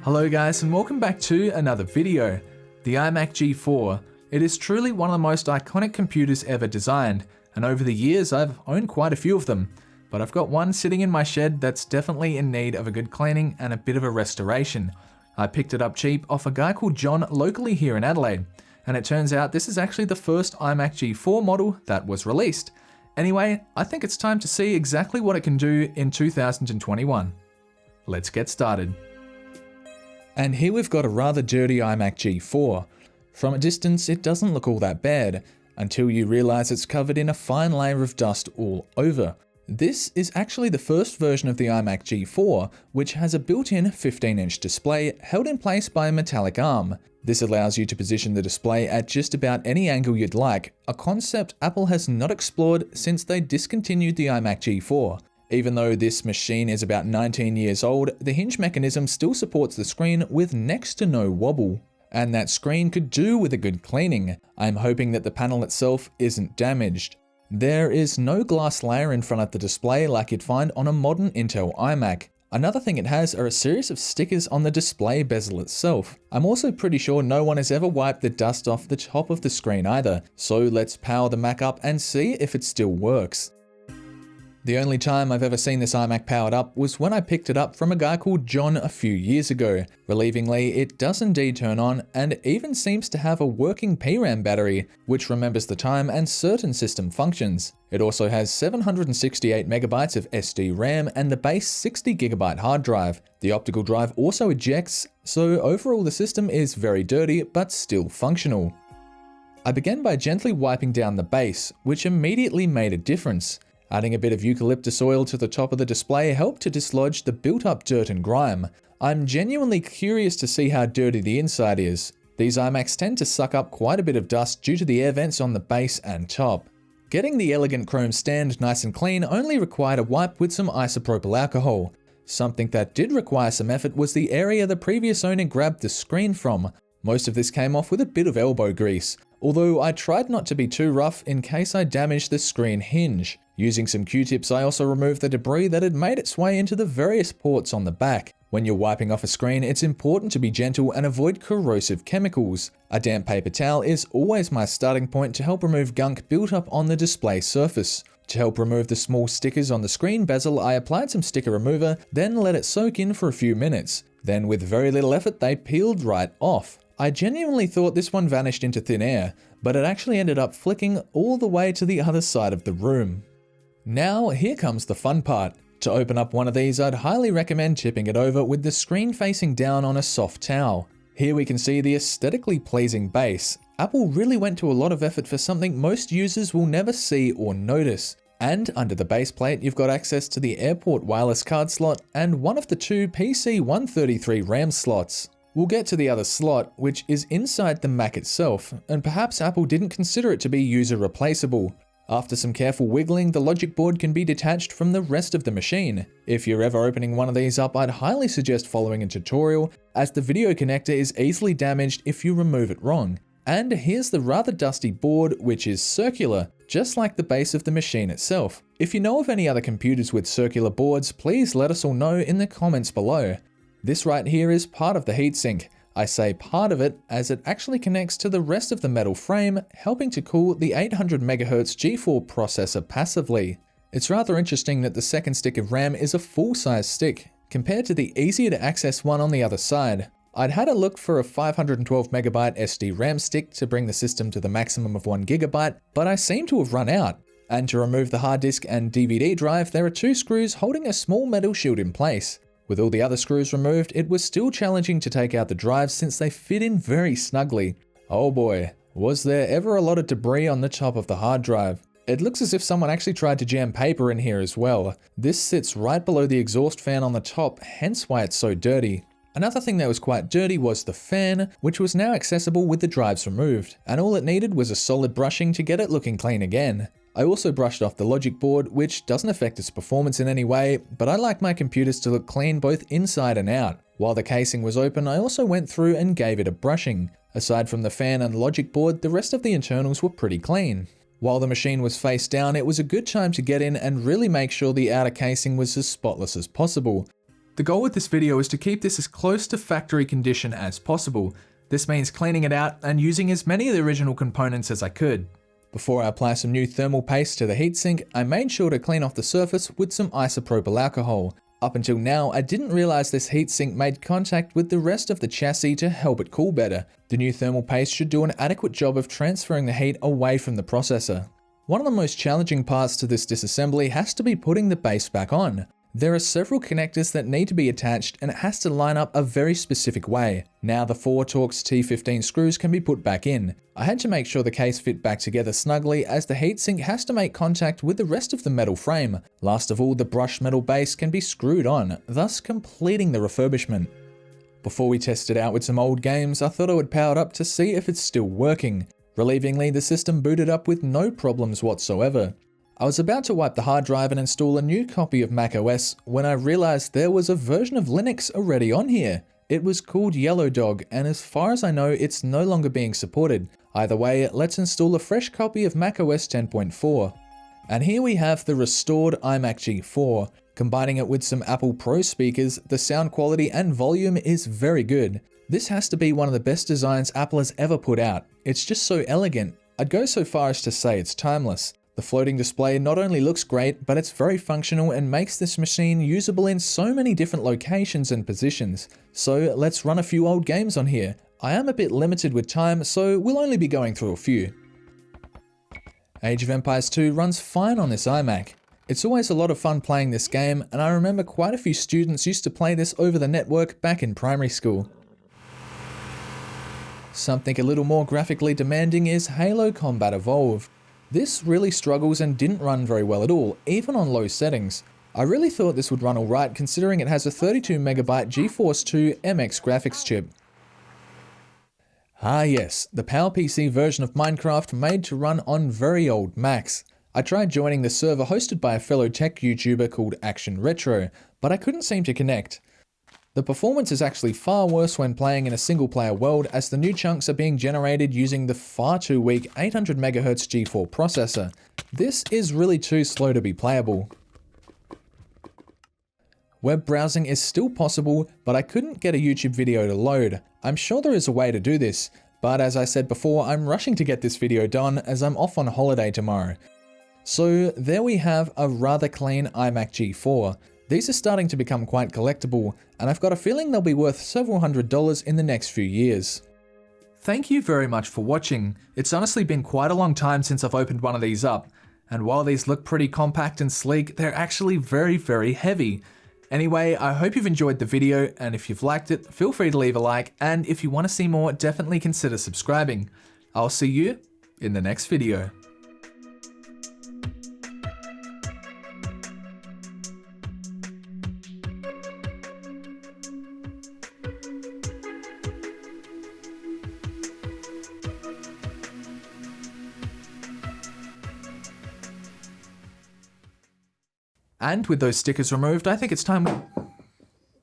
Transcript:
Hello guys and welcome back to another video. The Imac G4. It is truly one of the most iconic computers ever designed, and over the years I've owned quite a few of them. But I've got one sitting in my shed that's definitely in need of a good cleaning and a bit of a restoration. I picked it up cheap off a guy called John locally here in Adelaide, and it turns out this is actually the first Imac G4 model that was released. Anyway, I think it's time to see exactly what it can do in 2021. Let's get started. And here we've got a rather dirty Imac G4. From a distance it doesn't look all that bad, until you realise it's covered in a fine layer of dust all over. This is actually the first version of the Imac G4, which has a built-in 15-inch display held in place by a metallic arm. This allows you to position the display at just about any angle you'd like, a concept Apple has not explored since they discontinued the Imac G4. Even though this machine is about 19 years old, the hinge mechanism still supports the screen with next to no wobble. And that screen could do with a good cleaning. I'm hoping that the panel itself isn't damaged. There is no glass layer in front of the display like you'd find on a modern Intel iMac. Another thing it has are a series of stickers on the display bezel itself. I'm also pretty sure no one has ever wiped the dust off the top of the screen either, so let's power the Mac up and see if it still works. The only time I've ever seen this iMac powered up was when I picked it up from a guy called John a few years ago. Relievingly, it does indeed turn on and even seems to have a working PRAM battery, which remembers the time and certain system functions. It also has 768 megabytes of SD RAM and the base 60 gigabyte hard drive. The optical drive also ejects, so overall the system is very dirty but still functional. I began by gently wiping down the base, which immediately made a difference. Adding a bit of eucalyptus oil to the top of the display helped to dislodge the built-up dirt and grime. I'm genuinely curious to see how dirty the inside is. These iMacs tend to suck up quite a bit of dust due to the air vents on the base and top. Getting the elegant chrome stand nice and clean only required a wipe with some isopropyl alcohol. Something that did require some effort was the area the previous owner grabbed the screen from. Most of this came off with a bit of elbow grease, although I tried not to be too rough in case I damaged the screen hinge. Using some Q-tips, I also removed the debris that had made its way into the various ports on the back. When you're wiping off a screen, it's important to be gentle and avoid corrosive chemicals. A damp paper towel is always my starting point to help remove gunk built up on the display surface. To help remove the small stickers on the screen bezel, I applied some sticker remover, then let it soak in for a few minutes. Then with very little effort, they peeled right off. I genuinely thought this one vanished into thin air, but it actually ended up flicking all the way to the other side of the room. Now, here comes the fun part. To open up one of these, I'd highly recommend tipping it over with the screen facing down on a soft towel. Here we can see the aesthetically pleasing base. Apple really went to a lot of effort for something most users will never see or notice. And under the base plate, you've got access to the Airport wireless card slot and one of the two PC133 RAM slots. We'll get to the other slot, which is inside the Mac itself, and perhaps Apple didn't consider it to be user replaceable. After some careful wiggling, the logic board can be detached from the rest of the machine. If you're ever opening one of these up, I'd highly suggest following a tutorial, as the video connector is easily damaged if you remove it wrong. And here's the rather dusty board, which is circular, just like the base of the machine itself. If you know of any other computers with circular boards, please let us all know in the comments below. This right here is part of the heatsink. I say part of it as it actually connects to the rest of the metal frame, helping to cool the 800 MHz G4 processor passively. It's rather interesting that the second stick of RAM is a full-size stick, compared to the easier to access one on the other side. I'd had a look for a 512 MB SD RAM stick to bring the system to the maximum of 1 GB, but I seem to have run out. And to remove the hard disk and DVD drive, there are two screws holding a small metal shield in place. With all the other screws removed, it was still challenging to take out the drives since they fit in very snugly. Oh boy, was there ever a lot of debris on the top of the hard drive. It looks as if someone actually tried to jam paper in here as well. This sits right below the exhaust fan on the top, hence why it's so dirty. Another thing that was quite dirty was the fan, which was now accessible with the drives removed, and all it needed was a solid brushing to get it looking clean again. I also brushed off the logic board, which doesn't affect its performance in any way, but I like my computers to look clean both inside and out. While the casing was open, I also went through and gave it a brushing. Aside from the fan and logic board, the rest of the internals were pretty clean. While the machine was face down, it was a good time to get in and really make sure the outer casing was as spotless as possible. The goal with this video is to keep this as close to factory condition as possible. This means cleaning it out and using as many of the original components as I could. Before I apply some new thermal paste to the heatsink, I made sure to clean off the surface with some isopropyl alcohol. Up until now, I didn't realize this heatsink made contact with the rest of the chassis to help it cool better. The new thermal paste should do an adequate job of transferring the heat away from the processor. One of the most challenging parts to this disassembly has to be putting the base back on. There are several connectors that need to be attached and it has to line up a very specific way. Now the 4 Torx T15 screws can be put back in. I had to make sure the case fit back together snugly as the heatsink has to make contact with the rest of the metal frame. Last of all, the brushed metal base can be screwed on, thus completing the refurbishment. Before we test it out with some old games, I thought I would power it up to see if it's still working. Relievingly, the system booted up with no problems whatsoever. I was about to wipe the hard drive and install a new copy of macOS when I realized there was a version of Linux already on here. It was called Yellow Dog, and as far as I know, it's no longer being supported. Either way, let's install a fresh copy of macOS 10.4. And here we have the restored Imac G4. Combining it with some Apple Pro speakers, the sound quality and volume is very good. This has to be one of the best designs Apple has ever put out. It's just so elegant. I'd go so far as to say it's timeless. The floating display not only looks great, but it's very functional and makes this machine usable in so many different locations and positions. So let's run a few old games on here. I am a bit limited with time, so we'll only be going through a few. Age of Empires 2 runs fine on this iMac. It's always a lot of fun playing this game, and I remember quite a few students used to play this over the network back in primary school. Something a little more graphically demanding is Halo Combat Evolved. This really struggles and didn't run very well at all, even on low settings. I really thought this would run alright considering it has a 32MB GeForce 2 MX graphics chip. Ah yes, the PowerPC version of Minecraft made to run on very old Macs. I tried joining the server hosted by a fellow tech YouTuber called Action Retro, but I couldn't seem to connect. The performance is actually far worse when playing in a single player world as the new chunks are being generated using the far too weak 800MHz G4 processor. This is really too slow to be playable. Web browsing is still possible, but I couldn't get a YouTube video to load. I'm sure there is a way to do this, but as I said before, I'm rushing to get this video done as I'm off on holiday tomorrow. So there we have a rather clean Imac G4. These are starting to become quite collectible, and I've got a feeling they'll be worth several $100s in the next few years. Thank you very much for watching. It's honestly been quite a long time since I've opened one of these up, and while these look pretty compact and sleek, they're actually very, very heavy. Anyway, I hope you've enjoyed the video, and if you've liked it, feel free to leave a like, and if you want to see more, definitely consider subscribing. I'll see you in the next video. And with those stickers removed, I think it's time